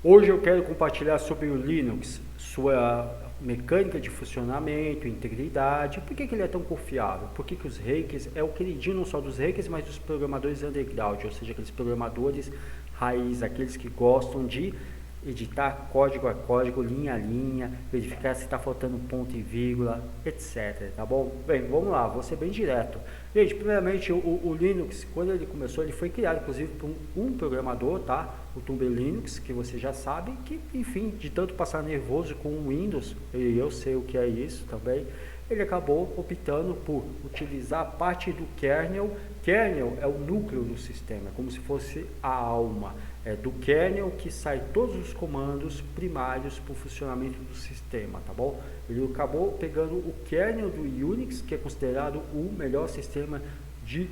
Hoje eu quero compartilhar sobre o Linux, sua mecânica de funcionamento, integridade, por que ele é tão confiável, por que os hackers, é o queridinho não só dos hackers, mas dos programadores underground, ou seja, aqueles programadores raiz, aqueles que gostam de editar código a código, linha a linha, verificar se está faltando ponto e vírgula, etc. Tá bom? Bem, vamos lá, vou ser bem direto. Gente, primeiramente, o Linux, quando ele começou, ele foi criado, inclusive, por um programador, tá? O Tumblr Linux, que você já sabe, que, enfim, de tanto passar nervoso com o Windows, e eu sei o que é isso também, ele acabou optando por utilizar parte do kernel. Kernel é o núcleo do sistema, como se fosse a alma. É do kernel que sai todos os comandos primários para o funcionamento do sistema, tá bom? Ele acabou pegando o kernel do Unix, que é considerado o melhor sistema de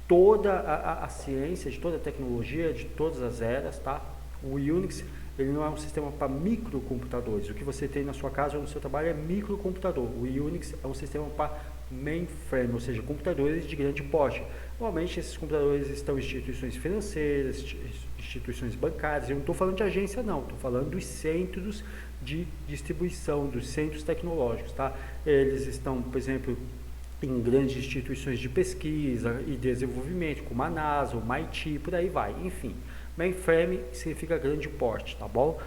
toda a ciência, de toda a tecnologia, de todas as eras, tá? O Unix, ele não é um sistema para microcomputadores. O que você tem na sua casa ou no seu trabalho é microcomputador. O Unix é um sistema para mainframe, ou seja, computadores de grande porte. Normalmente esses computadores estão em instituições financeiras, instituições bancárias. Eu não estou falando de agência não, estou falando dos centros de distribuição, dos centros tecnológicos, tá? Eles estão, por exemplo, em grandes instituições de pesquisa e desenvolvimento, como a NASA, o MIT, por aí vai, enfim. Mainframe significa grande porte, tá bom?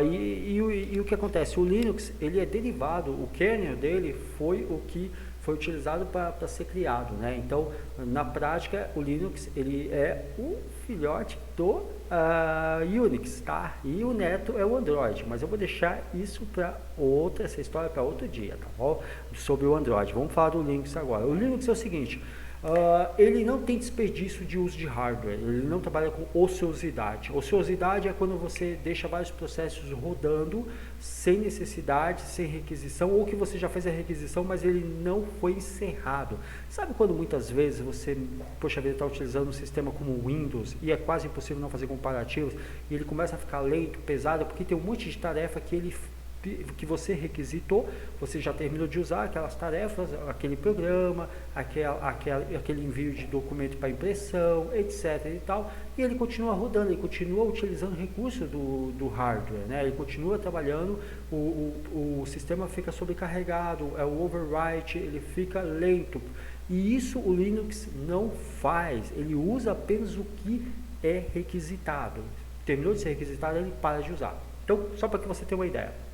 E o que acontece? O Linux, ele é derivado, o kernel dele foi o que foi utilizado para ser criado, né? Então, na prática, o Linux, ele é o filhote do Unix, tá? E o neto é o Android, mas eu vou deixar isso para essa história para outro dia, tá bom? Sobre o Android. Vamos falar do Linux agora. O Linux é o seguinte, ele não tem desperdício de uso de hardware, ele não trabalha com ociosidade. Ociosidade é quando você deixa vários processos rodando sem necessidade, sem requisição, ou que você já fez a requisição, mas ele não foi encerrado. Sabe quando muitas vezes você, poxa vida, está utilizando um sistema como o Windows e é quase impossível não fazer comparativos, e ele começa a ficar lento, pesado, porque tem um monte de tarefa que você requisitou, você já terminou de usar aquelas tarefas, aquele programa, aquele envio de documento para impressão, etc. e tal, e ele continua rodando, ele continua utilizando recursos do hardware, né? Ele continua trabalhando, o sistema fica sobrecarregado, é o overwrite, ele fica lento, e isso o Linux não faz, ele usa apenas o que é requisitado. Terminou de ser requisitado, ele para de usar. Então, só para que você tenha uma ideia.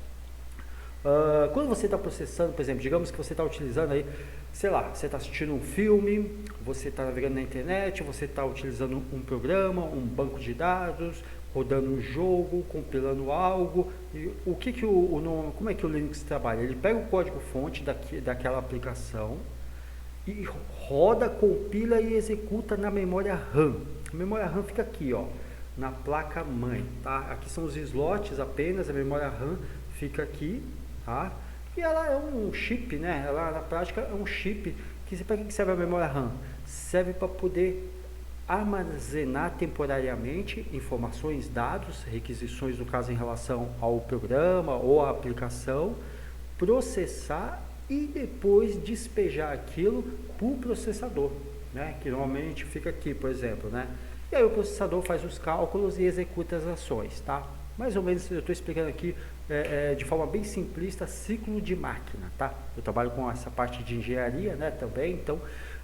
Quando você está processando, por exemplo, digamos que você está utilizando aí, sei lá, você está assistindo um filme, você está navegando na internet, você está utilizando um programa, um banco de dados, rodando um jogo, compilando algo, e como é que o Linux trabalha? Ele pega o código-fonte daquela aplicação e roda, compila e executa na memória RAM. A memória RAM fica aqui, ó, na placa-mãe, tá? Aqui são os slots apenas, a memória RAM fica aqui, tá? E ela é um chip, né? Ela na prática é um chip para que serve a memória RAM? Serve para poder armazenar temporariamente informações, dados, requisições, no caso em relação ao programa ou à aplicação, processar e depois despejar aquilo para o processador, né? Que normalmente fica aqui, por exemplo, né? E aí o processador faz os cálculos e executa as ações, tá? Mais ou menos eu estou explicando aqui de forma bem simplista, ciclo de máquina, tá? Eu trabalho com essa parte de engenharia, né, também, então,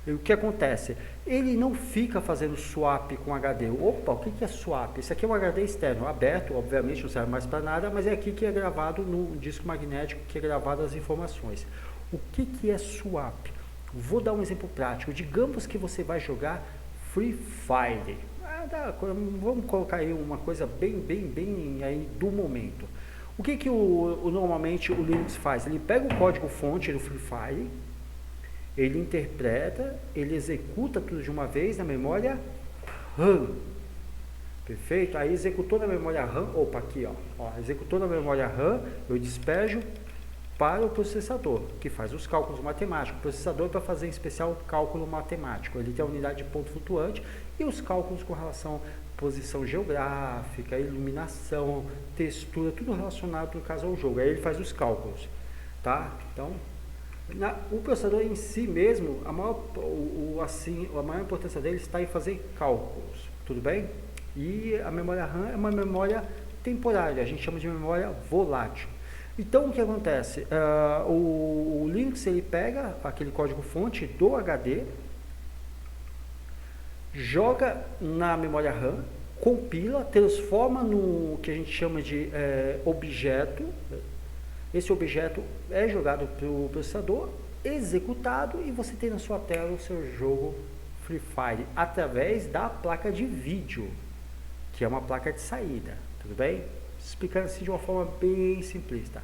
o que acontece? Ele não fica fazendo swap com HD. Opa, o que é swap? Esse aqui é um HD externo, aberto, obviamente não serve mais para nada, mas é aqui que é gravado no disco magnético, que é gravado as informações. O que é swap? Vou dar um exemplo prático. Digamos que você vai jogar Free Fire. Vamos colocar aí uma coisa bem aí do momento. O que normalmente o Linux faz? Ele pega o código-fonte do Free Fire, ele interpreta, ele executa tudo de uma vez na memória RAM. Perfeito? Aí executou na memória RAM, opa, aqui ó, executou na memória RAM, eu despejo para o processador, que faz os cálculos matemáticos. O processador é para fazer em especial cálculo matemático. Ele tem a unidade de ponto flutuante e os cálculos com relação à posição geográfica, iluminação, textura, tudo relacionado, no caso, ao jogo. Aí ele faz os cálculos, tá? Então, o processador em si mesmo, a maior importância dele está em fazer cálculos, tudo bem? E a memória RAM é uma memória temporária, a gente chama de memória volátil. Então, o que acontece? O Linux, ele pega aquele código-fonte do HD, joga na memória RAM, compila, transforma no que a gente chama de objeto. Esse objeto é jogado para o processador, executado, e você tem na sua tela o seu jogo Free Fire através da placa de vídeo, que é uma placa de saída, tudo bem? Explicando assim de uma forma bem simplista.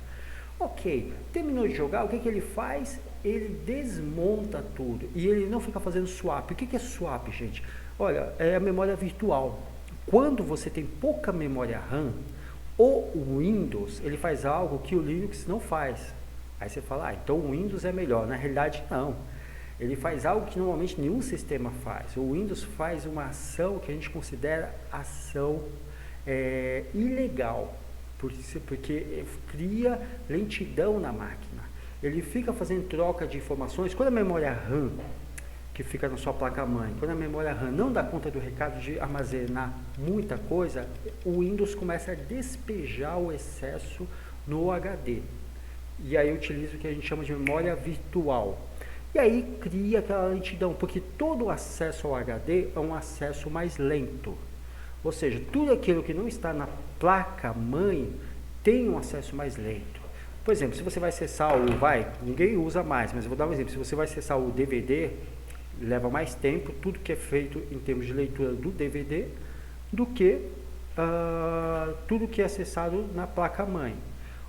Ok, terminou de jogar, o que ele faz? Ele desmonta tudo e ele não fica fazendo swap. O que é swap, gente? Olha, é a memória virtual. Quando você tem pouca memória RAM, o Windows, ele faz algo que o Linux não faz. Aí você fala, então o Windows é melhor. Na realidade, não. Ele faz algo que normalmente nenhum sistema faz. O Windows faz uma ação que a gente considera ação ilegal, porque cria lentidão na máquina. Ele fica fazendo troca de informações. Quando a memória RAM, que fica na sua placa-mãe, quando a memória RAM não dá conta do recado de armazenar muita coisa, o Windows começa a despejar o excesso no HD. E aí utiliza o que a gente chama de memória virtual. E aí cria aquela lentidão, porque todo o acesso ao HD é um acesso mais lento. Ou seja, tudo aquilo que não está na placa-mãe tem um acesso mais lento. Por exemplo, se você vai acessar ninguém usa mais, mas eu vou dar um exemplo. Se você vai acessar o DVD, leva mais tempo, tudo que é feito em termos de leitura do DVD, do que tudo que é acessado na placa-mãe.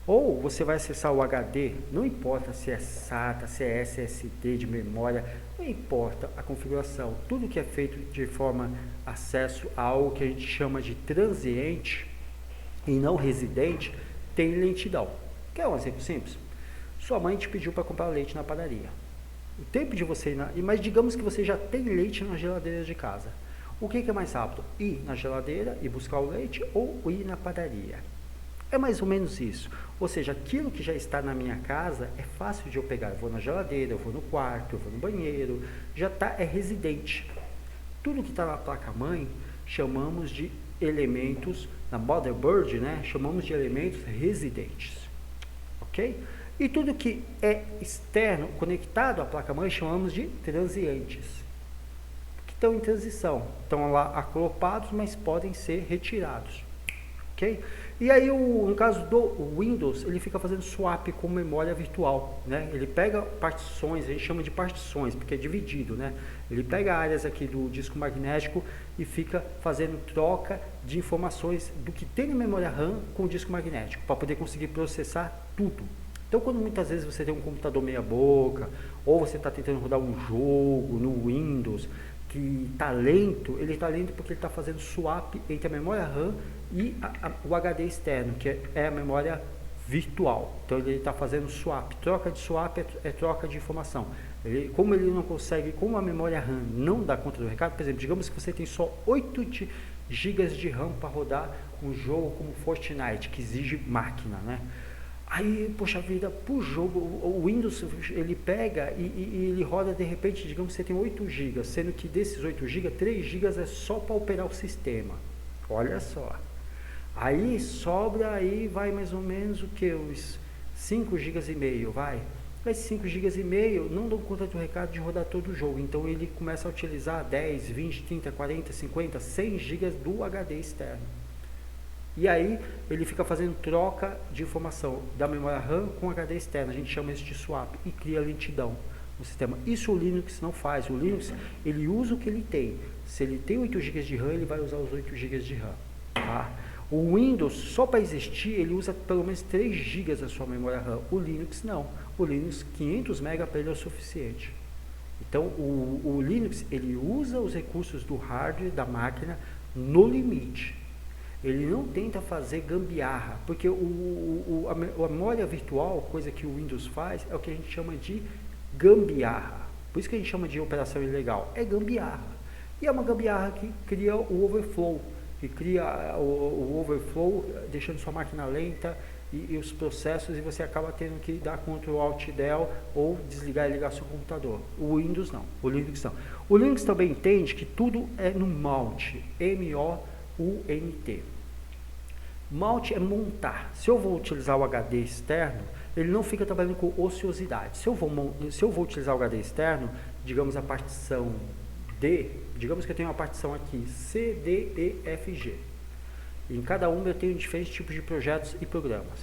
Ou você vai acessar o HD, não importa se é SATA, se é SSD de memória, não importa a configuração. Tudo que é feito de forma acesso a algo que a gente chama de transiente e não residente, tem lentidão. Quer um exemplo simples? Sua mãe te pediu para comprar leite na padaria. O tempo de você ir mas digamos que você já tem leite na geladeira de casa. O que é mais rápido? Ir na geladeira e buscar o leite ou ir na padaria? É mais ou menos isso. Ou seja, aquilo que já está na minha casa é fácil de eu pegar. Eu vou na geladeira, eu vou no quarto, eu vou no banheiro. Já é residente. Tudo que está na placa-mãe chamamos de elementos, na motherboard, né? Chamamos de elementos residentes. Ok? E tudo que é externo, conectado à placa-mãe, chamamos de transientes. Que estão em transição. Estão lá aclopados, mas podem ser retirados. Ok? E aí, no caso do Windows, ele fica fazendo swap com memória virtual, né? Ele pega partições, a gente chama de partições, porque é dividido, né? Ele pega áreas aqui do disco magnético e fica fazendo troca de informações do que tem na memória RAM com o disco magnético, para poder conseguir processar tudo. Então, quando muitas vezes você tem um computador meia boca, ou você está tentando rodar um jogo no Windows, que está lento, ele está lento porque ele está fazendo swap entre a memória RAM e o HD externo, que é a memória virtual. Então ele está fazendo swap. Troca de swap é troca de informação. Como ele não consegue, como a memória RAM não dá conta do recado, por exemplo, digamos que você tem só 8 GB de RAM para rodar um jogo como Fortnite, que exige máquina, né? Aí, poxa vida, pro jogo, o Windows, ele pega e ele roda de repente, digamos que você tem 8 GB, sendo que desses 8 GB, 3 GB é só para operar o sistema. Olha só. Aí sobra, aí vai mais ou menos o que? Uns 5 GB e meio, vai. Mas 5 GB e meio não dão conta do recado de rodar todo o jogo. Então ele começa a utilizar 10, 20, 30, 40, 50, 100 GB do HD externo. E aí ele fica fazendo troca de informação da memória RAM com HD externo. A gente chama isso de swap e cria lentidão no sistema. Isso o Linux não faz. O Linux, ele usa o que ele tem. Se ele tem 8 GB de RAM, ele vai usar os 8 GB de RAM. Tá? O Windows, só para existir, ele usa pelo menos 3 GB da sua memória RAM. O Linux não. O Linux, 500 MB para ele é o suficiente. Então, o Linux, ele usa os recursos do hardware, da máquina, no limite. Ele não tenta fazer gambiarra, porque a memória virtual, coisa que o Windows faz, é o que a gente chama de gambiarra. Por isso que a gente chama de operação ilegal. É gambiarra. E é uma gambiarra que cria o overflow, que cria o overflow, deixando sua máquina lenta e os processos, e você acaba tendo que dar Ctrl Alt Del ou desligar e ligar seu computador. O Windows não, o Linux não. O Linux também entende que tudo é no mount, M-O-U-N-T. Mount é montar. Se eu vou utilizar o HD externo, ele não fica trabalhando com ociosidade. Se eu vou utilizar o HD externo, digamos a partição D, digamos que eu tenho uma partição aqui, C, D, E, F, G. Em cada uma eu tenho diferentes tipos de projetos e programas.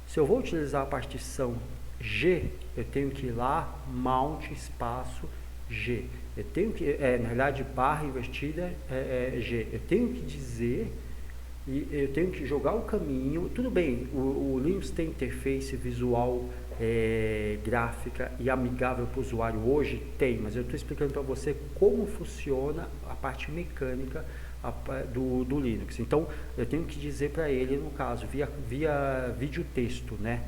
Se eu vou utilizar a partição G, eu tenho que ir lá, Mount, espaço, G. Eu tenho que, na realidade, barra invertida G. Eu tenho que dizer, e eu tenho que jogar o caminho. Tudo bem, o Linux tem interface visual, gráfica e amigável para o usuário hoje? Tem, mas eu estou explicando para você como funciona a parte mecânica do Linux. Então, eu tenho que dizer para ele, no caso, via vídeo texto, né?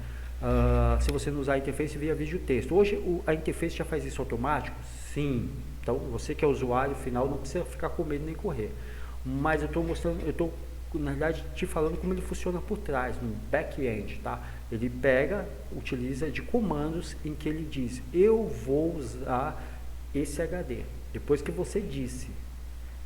Se você não usar a interface via vídeo texto. Hoje a interface já faz isso automático? Sim. Então, você que é usuário final não precisa ficar com medo nem correr. Mas eu estou mostrando, eu estou, na verdade, te falando como ele funciona por trás, no back-end, tá? Ele pega, utiliza de comandos em que ele diz, eu vou usar esse HD. Depois que você disse,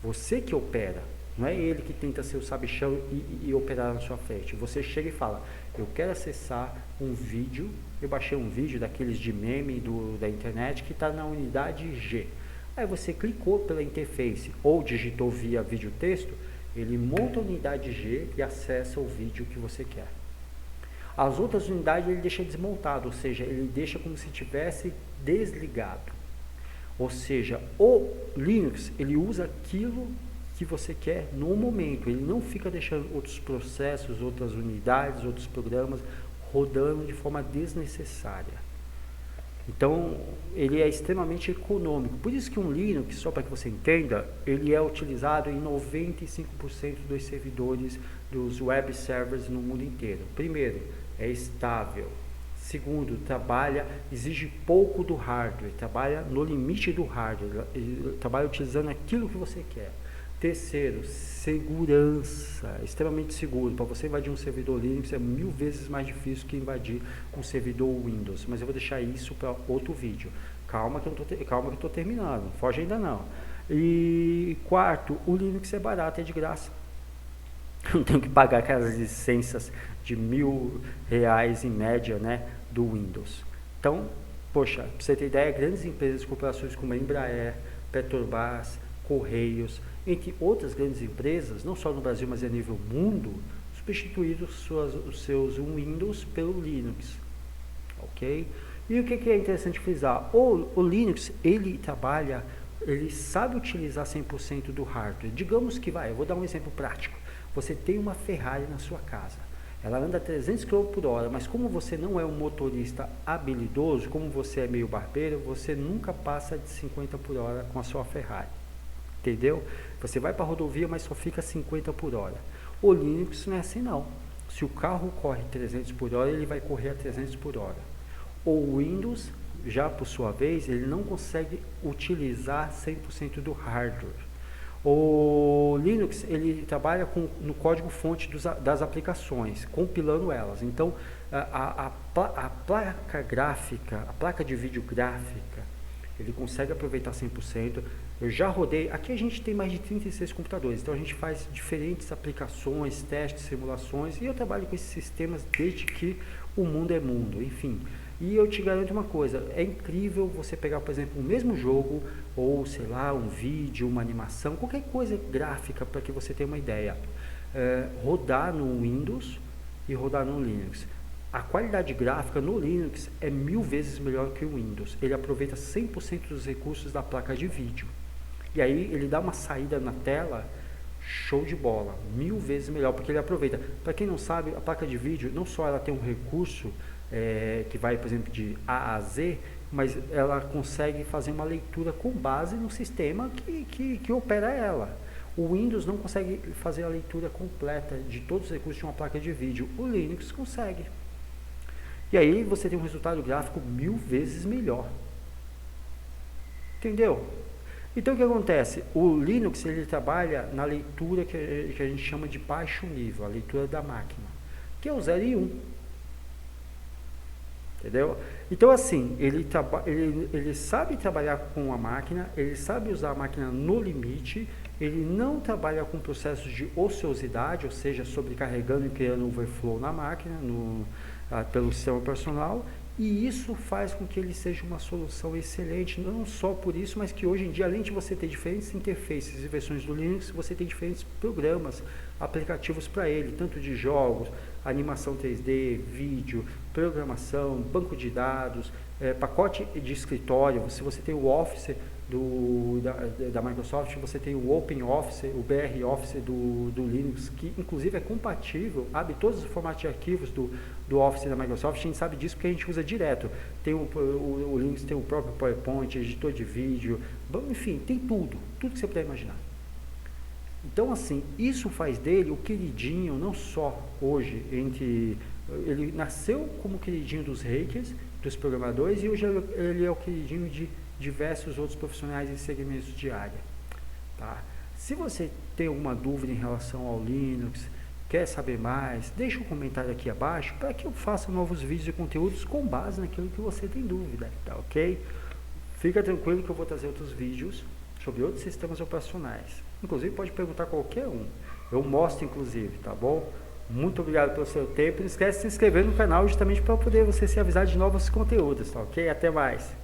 você que opera, não é ele que tenta ser o sabichão e operar na sua frente. Você chega e fala, eu quero acessar um vídeo, eu baixei um vídeo daqueles de meme da internet que está na unidade G. Aí você clicou pela interface ou digitou via vídeo texto, ele monta a unidade G e acessa o vídeo que você quer. As outras unidades ele deixa desmontado, ou seja, ele deixa como se tivesse desligado. Ou seja, o Linux, ele usa aquilo que você quer no momento, ele não fica deixando outros processos, outras unidades, outros programas rodando de forma desnecessária. Então, ele é extremamente econômico. Por isso que um Linux, só para que você entenda, ele é utilizado em 95% dos servidores dos web servers no mundo inteiro. Primeiro, é estável. Segundo, exige pouco do hardware, trabalha no limite do hardware, trabalha utilizando aquilo que você quer. Terceiro, segurança, extremamente seguro. Para você invadir um servidor Linux é 1000 vezes mais difícil que invadir um servidor Windows, mas eu vou deixar isso para outro vídeo. Calma que eu estou terminando, não foge ainda não. E quarto, o Linux é barato, é de graça. Não tenho que pagar aquelas licenças de R$1.000 em média, né, do Windows. Então, poxa, para você ter ideia, grandes empresas, corporações como a Embraer, Petrobras, Correios, entre outras grandes empresas, não só no Brasil, mas a nível mundo, substituíram os seus Windows pelo Linux. Ok? E o que é interessante frisar? O Linux, ele sabe utilizar 100% do hardware. Digamos que, eu vou dar um exemplo prático. Você tem uma Ferrari na sua casa. Ela anda a 300 km por hora, mas como você não é um motorista habilidoso, como você é meio barbeiro, você nunca passa de 50 por hora com a sua Ferrari. Entendeu? Você vai para a rodovia, mas só fica 50 por hora. O Linux não é assim não. Se o carro corre 300 por hora, ele vai correr a 300 por hora. O Windows, já por sua vez, ele não consegue utilizar 100% do hardware. O Linux, ele trabalha no código-fonte das aplicações, compilando elas. Então, a placa gráfica, a placa de vídeo gráfica, ele consegue aproveitar 100%. Eu já rodei, aqui a gente tem mais de 36 computadores, então a gente faz diferentes aplicações, testes, simulações, e eu trabalho com esses sistemas desde que o mundo é mundo, enfim. E eu te garanto uma coisa, é incrível você pegar, por exemplo, o mesmo jogo, ou sei lá, um vídeo, uma animação, qualquer coisa gráfica para que você tenha uma ideia, rodar no Windows e rodar no Linux. A qualidade gráfica no Linux é 1000 vezes melhor que o Windows. Ele aproveita 100% dos recursos da placa de vídeo. E aí ele dá uma saída na tela, show de bola, 1000 vezes melhor, porque ele aproveita. Para quem não sabe, a placa de vídeo, não só ela tem um recurso que vai, por exemplo, de A a Z, mas ela consegue fazer uma leitura com base no sistema que opera ela. O Windows não consegue fazer a leitura completa de todos os recursos de uma placa de vídeo. O Linux consegue. E aí você tem um resultado gráfico 1000 vezes melhor. Entendeu? Então o que acontece? O Linux ele trabalha na leitura que a gente chama de baixo nível, a leitura da máquina, que é o 0 e 1. Entendeu? Então assim, ele sabe trabalhar com a máquina, ele sabe usar a máquina no limite, ele não trabalha com processos de ociosidade, ou seja, sobrecarregando e criando overflow na máquina, pelo sistema operacional, e isso faz com que ele seja uma solução excelente, não só por isso, mas que hoje em dia, além de você ter diferentes interfaces e versões do Linux, você tem diferentes programas, aplicativos para ele, tanto de jogos, animação 3D, vídeo, programação, banco de dados, pacote de escritório. Se você tem o Office da Microsoft, você tem o Open Office, o BR Office do Linux, que inclusive é compatível, abre todos os formatos de arquivos do Office da Microsoft. A gente sabe disso porque a gente usa direto. Tem o Linux tem o próprio PowerPoint, editor de vídeo, enfim, tem tudo que você puder imaginar. Então, assim, isso faz dele o queridinho, não só hoje, ele nasceu como queridinho dos hackers, dos programadores, e hoje ele é o queridinho de diversos outros profissionais em segmentos de área. Tá? Se você tem alguma dúvida em relação ao Linux, quer saber mais, deixa um comentário aqui abaixo para que eu faça novos vídeos e conteúdos com base naquilo que você tem dúvida, tá ok? Fica tranquilo que eu vou trazer outros vídeos sobre outros sistemas operacionais. Inclusive pode perguntar qualquer um. Eu mostro inclusive, tá bom? Muito obrigado pelo seu tempo. Não esquece de se inscrever no canal justamente para poder você se avisar de novos conteúdos, tá ok? Até mais.